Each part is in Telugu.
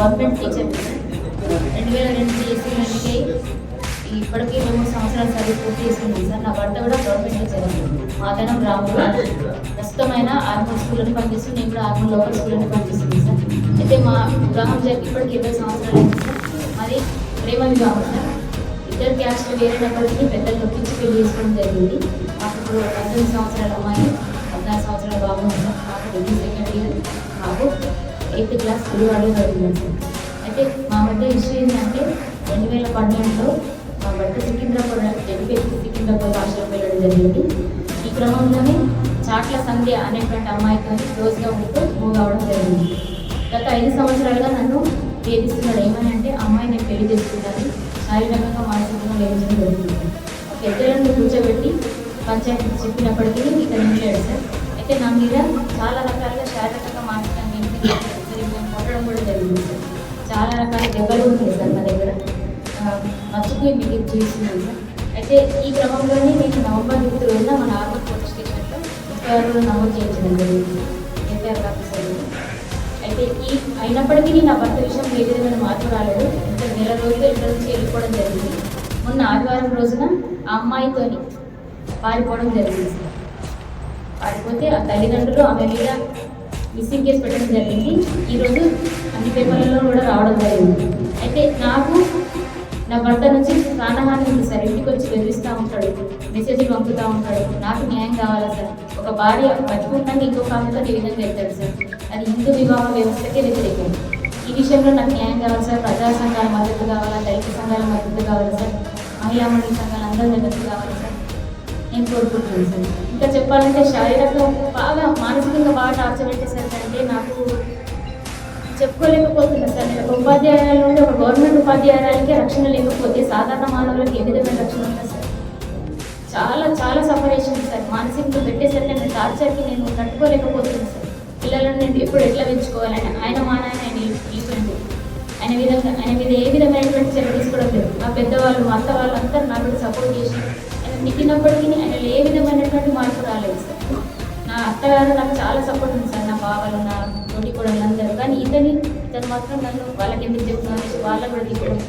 గవర్నమెంట్ టీచర్ 2002 చేసి ఇప్పటికీ 2 సంవత్సరాలు చదివి పూర్తి చేసుకుంది సార్. నా భర్త కూడా గవర్నమెంట్ టీచర్ మాదనం రాములు ప్రస్తుతమైన ఆర్మూర్ స్కూల్ని పనిచేస్తుంది. నేను కూడా ఆర్మూర్ లోకల్ స్కూల్ని పనిచేస్తుంది సార్. అయితే మా వివాహం జరిగి ఇప్పటికి 20 సంవత్సరాలు అయింది సార్. మాది ప్రేమ వివాహం సార్. ఇద్దరు క్యాస్ట్లు వేరేటప్పటికీ పెద్దలు నొప్పించి పెళ్లి చేసుకోవడం జరిగింది. మాకు ఇప్పుడు 18 సంవత్సరాల అమ్మాయి 14 సంవత్సరాల బాబు ఉంది సార్. మాకు డిగ్రీ సెకండ్ ఇయర్, మాకు 8th క్లాస్ గుడివాడలో చదివింది సార్. అయితే మా మధ్య ఇష్యూ ఏంటంటే 2012లో మా భర్త సికింద్రాబాద్ హాస్టల్కి వెళ్ళడం జరిగింది. ఈ క్రమంలోనే చాట్ల సంధ్య అనేటువంటి అమ్మాయితో క్లోజ్గా ఉంటూ మూవ్ అవ్వడం జరిగింది. గత 5 సంవత్సరాలుగా నన్ను వేధిస్తున్నాడు. ఏమని అంటే అమ్మాయి నేను పెళ్లి చేసుకున్నాను, శారీరకంగా మానసికంగా వేధించడం జరుగుతుంది. పెద్దలను కూర్చోబెట్టి పంచాయతీ చెప్పినప్పటికీ ఇతను వినలేడు సార్. అయితే నా మీద చాలా రకాలుగా శారీరకంగా మానసికంగా కొట్టడం కూడా జరిగింది సార్. చాలా రకాల దెబ్బలు ఉంటాయి సార్ నా దగ్గర, మర్చిపోయి మీకు చేస్తున్నాను సార్. అయితే ఈ క్రమంలోనే నేను నవంబర్ 5 రోజున మన ఆర్మూర్ పోలీస్ స్టేషన్లో ఎఫ్ఐఆర్లో నమోదు చేయించడం జరిగింది. FIR officer. అయితే అయినప్పటికీ నా భర్త విషయం ఏ విధమైన మార్పు రాలేదు. ఇంకా నెల రోజులు ఇంటి నుంచి వెళ్ళిపోవడం జరిగింది. మొన్న ఆదివారం రోజున ఆ అమ్మాయితోని పారిపోవడం జరిగింది సార్. పారిపోతే ఆ తల్లిదండ్రులు ఆమె మీద మిస్సింగ్ కేసు పెట్టడం జరిగింది. ఈరోజు అన్ని పేపర్లలో కూడా రావడం జరిగింది. అయితే నాకు నా భర్త నుంచి ప్రాణహాని ఉంది సార్. ఇంటికి వచ్చి బెదిరిస్తూ ఉంటాడు, మెసేజ్లు పంపుతూ ఉంటాడు. నాకు న్యాయం కావాలా సార్. ఒక భార్య బతుకుంటానికి ఇంకొక ఆమెతో ఈ విధంగా వెళ్తాడు సార్. అది హిందూ వివాహ వ్యవస్థకే వ్యతిరేకం. ఈ విషయంలో నాకు న్యాయం కావాలి సార్. ప్రజా సంఘాల మద్దతు కావాలా, దళిత సంఘాల మద్దతు కావాలి సార్, మహిళా మండలి సంఘాలు అందరి మద్దతు కావాలి సార్ నేను కోరుకుంటున్నాను సార్. ఇంకా చెప్పాలంటే శారీరకంగా బాగా మానసికంగా బాగా టార్చర్ పెట్టేసరికంటే నాకు చెప్పుకోలేకపోతున్నా సార్. నేను ఒక ఉపాధ్యాయుల నుండి ఒక గవర్నమెంట్ ఉపాధ్యాయురాలకే రక్షణ లేకపోతే సాధారణ మానవులకు ఏ విధమైన రక్షణ ఉంటుంది సార్. చాలా చాలా సఫరేషన్ సార్. మానసికంగా పెట్టేసరికి నేను టార్చర్కి నేను తట్టుకోలేకపోతున్నాను సార్. పిల్లలను నేను ఎప్పుడు ఎట్లా పెంచుకోవాలని ఆయన మానాన్ని ఆయన వెళ్ళిపోయింది. ఆయన మీద ఏ విధమైనటువంటి చర్య తీసుకోవడం లేదు. మా పెద్దవాళ్ళు, మా అత్త వాళ్ళు అందరూ నాకు సపోర్ట్ చేసి ఆయన తిట్టినప్పటికీ ఆయన ఏ విధమైనటువంటి మార్పు రాలేదు సార్. నా అత్తగారు నాకు చాలా సపోర్ట్ ఉంది సార్. నా బావలు, నా తోటి కూడా అందరూ. కానీ ఇతను మాత్రం నన్ను వాళ్ళకి ఎందుకు చెప్తున్నాను అనేసి వాళ్ళని కూడా తిట్టడం,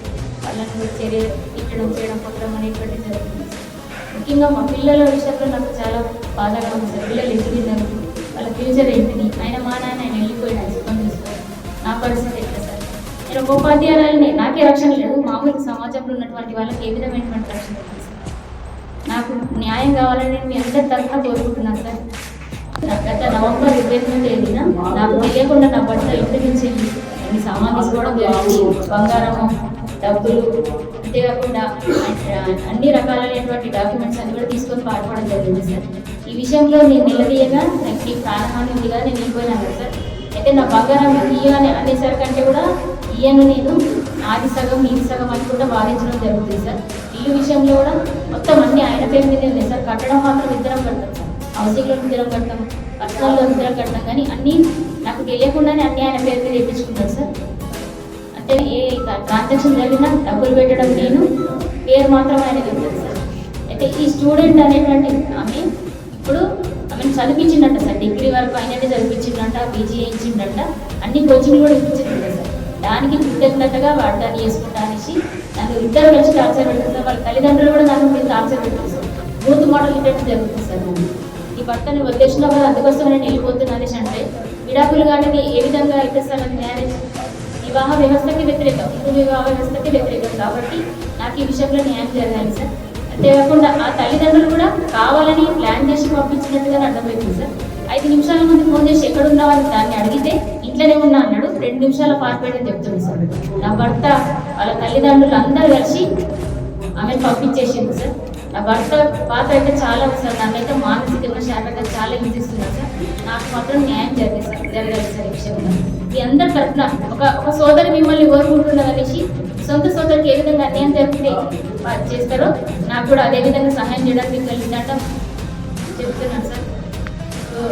వాళ్ళని కూడా చర్య తిట్టడం చేయడం కొట్టడం అనేటువంటి జరుగుతుంది సార్. ముఖ్యంగా మా పిల్లల విషయంలో నాకు చాలా బాధగా ఉంది సార్. పిల్లలు ఎదిగినారు, వాళ్ళ ఫ్యూచర్ ఏంటిది, ఆయన మా నాన్న ఆయన వెళ్ళిపోయిన సుఖం చూసుకోవాలి. నా పరిస్థితి ఎట్లా సార్. నేను ఒక ఉపాధ్యాయురాలని నాకే రక్షణ లేదు, మామూలు సమాజంలో ఉన్నటువంటి వాళ్ళకి ఏ విధమైనటువంటి రక్షణ లేదు సార్. నాకు న్యాయం కావాలని నేను మీ అందరి తరఫున కోరుకుంటున్నాను సార్. గత నవంబర్ 28వ తేదీన నాకు తెలియకుండా నా భర్త ఇంటి నుంచి అన్ని సామాన్ తీసుకోవడం జరిగింది. బంగారము, డబ్బులు, అంతేకాకుండా అన్ని రకాలైనటువంటి డాక్యుమెంట్స్ అన్ని కూడా తీసుకొని పాల్పడడం జరిగింది సార్. ఈ విషయంలో నేను నిలదీయగా నాకు ఈ ప్రాణహాని ఉంది కదా నేను వెళ్ళిపోయినాను సార్. అయితే నా బంగారం ఇయ్యని అనేసరికంటే కూడా ఇయ్యను, నేను ఆది సగం నీది సగం అని కూడా వాదించడం జరుగుతుంది సార్. ఇల్లు విషయంలో కూడా మొత్తం అన్ని ఆయన పేరు మీద ఉంది సార్. కట్టడం మాత్రం ఇద్దరం కడతాం సార్. హౌసింగ్లో ఇద్దరం కడతాం, పర్సనల్లో ఇద్దరం కడతాం. కానీ అన్నీ నాకు తెలియకుండానే అన్నీ ఆయన పేరు మీద వేయించుకుంటాను సార్. అంటే ఏ ట్రాన్సాక్షన్ జరిగినా డబ్బులు పెట్టడం నేను, పేరు మాత్రం ఆయన వెళ్తాను సార్. అయితే ఈ స్టూడెంట్ అనేటువంటి ఆమె ఇప్పుడు ఆమెను చదివించిందంట సార్. డిగ్రీ వరకు ఆయననే చదివించిందంట, పీజీ చేయించిందంట, అన్ని కోచింగ్లు కూడా ఇప్పించిందంట సార్. దానికి కృతజ్ఞతగా వాడదాన్ని చేసుకుంటా అనేసి నన్ను ఇద్దరు కలిసి టార్చర్ పెడుతుంది సార్. వాళ్ళ తల్లిదండ్రులు కూడా నాకు మీరు టార్చర్ పెడుతుంది సార్. బూత్ మోడల్ ఇంటర్వ్యూ జరుగుతుంది సార్. నన్ను ఈ భర్తని వదిలేసినా కూడా అందుకోసం నేను వెళ్ళిపోతున్నా అనేసి అంటే విడాకులు కానీ ఏ విధంగా అయితే సార్ అది మ్యారేజ్ వివాహ వ్యవస్థకి వ్యతిరేకం, హిందూ వివాహ వ్యవస్థకి వ్యతిరేకం. కాబట్టి నాకు ఈ విషయంలో న్యాయం జరగాలి సార్. అంతేకాకుండా ఆ తల్లిదండ్రులు కూడా కావాలని ప్లాన్ చేసి పంపించినట్టుగా అర్థమైంది సార్. 5 నిమిషాల ముందు ఫోన్ చేసి ఎక్కడున్నావని దాన్ని అడిగితే ఇంట్లోనే ఉన్నా అన్నాడు. 2 నిమిషాల పారిపోయిందని చెప్తుంది సార్. నా భర్త వాళ్ళ తల్లిదండ్రులు అందరూ కలిసి ఆమెను పంపించేసింది సార్. నా భర్త పాత్ర అయితే చాలా ఉంది సార్. నన్నైతే మానసికంగా శారీరకంగా చాలా హింసిస్తున్నారు సార్. నాకు మాత్రం న్యాయం జరగాలి సార్ ఈ విషయంలో. మీ అందరి తరఫున ఒక సోదరి మిమ్మల్ని కోరుకుంటున్నారు అనేసి సొంత సోదరికి ఏ విధంగా అన్యాయం జరిగితే చేస్తారో నాకు కూడా అదే విధంగా సహాయం చేయడానికి మీకు కలిగిందంట చెప్తున్నాను సార్. సో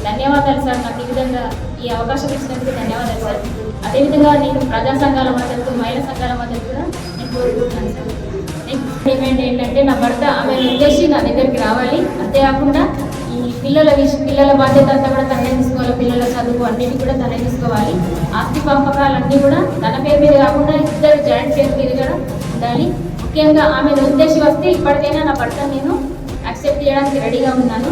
ధన్యవాదాలు సార్. నాకు ఈ విధంగా ఈ అవకాశం ఇచ్చినందుకు ధన్యవాదాలు సార్. అదేవిధంగా నేను ప్రజా సంఘాల మద్దతు, మహిళా సంఘాల మద్దతు కూడా నేను కోరుకుంటున్నాను సార్. డిమాండ్ ఏంటంటే నా భర్త ఆమె ఉద్దేశి నా దగ్గరికి రావాలి. అంతేకాకుండా ఈ పిల్లల బాధ్యత అంతా కూడా తనే తీసుకోవాలి, పిల్లల చదువు అన్నిటి కూడా తనే తీసుకోవాలి. ఆస్తి పంపకాలన్నీ కూడా తన పేరు మీద కాకుండా ఇద్దరు జాయింట్ పేరు మీద కూడా ఉండాలి. ముఖ్యంగా ఆమె ఉద్దేశం వస్తే ఇప్పటికైనా నా భర్తను నేను యాక్సెప్ట్ చేయడానికి రెడీగా ఉన్నాను.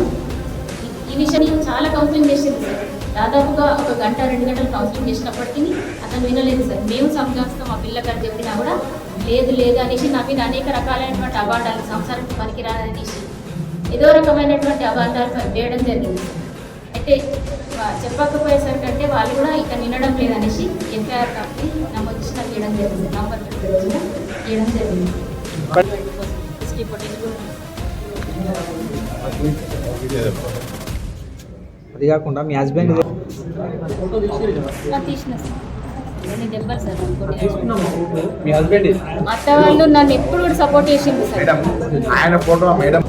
ఈ విషయం నేను చాలా కౌన్సిలింగ్ చేసింది సార్. దాదాపుగా 1 గంట 2 గంటలు కౌన్సిలింగ్ చేసినప్పటికీ అతను వినలేదు సార్. మేము సంజాస్తాం మా పిల్లగారు చెప్పినా కూడా లేదు అనేసి నా మీద అనేక రకాలైనటువంటి అవార్డాలు, సంసారానికి పనికిరాదనేసి ఏదో రకమైనటువంటి అవార్డాలు వేయడం జరిగింది. అయితే చెప్పకపోయేసరికంటే వాళ్ళు కూడా ఇక వినడం లేదనేసి ఎఫ్ఐఆర్ కాపీ నమోదు చేసి నాకు చేయడం జరిగింది. నంబర్ చేయడం జరిగింది. అది కాకుండా మీ హస్బెండ్ తీసిన సార్ దెబ్బలు సార్. మీ హస్బెండ్ మా అత్త వాళ్ళు నన్ను ఎప్పుడు కూడా సపోర్ట్ చేసింది సార్. ఆయన ఫోటో మేడం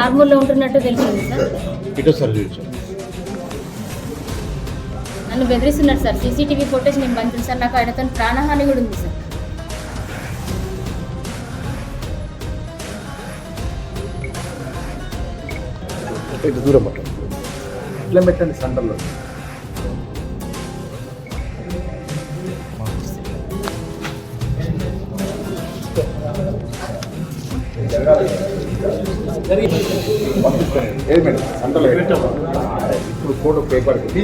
ఆర్మూర్లో ఉంటున్నట్టు తెలిసింది సార్. నన్ను బెదిరిస్తున్నాడు సార్. సీసీటీవీ ఫోటోస్ నేను పంపించాను సార్. నాకు ఆయనతో ప్రాణహాని కూడా ఉంది సార్. ఇటు దూరం పట్టండి, ఇట్లా పెట్టండి సెంటర్లో. ఏది మేడం సెంటర్లో ఇప్పుడు ఫోటో పేపర్కి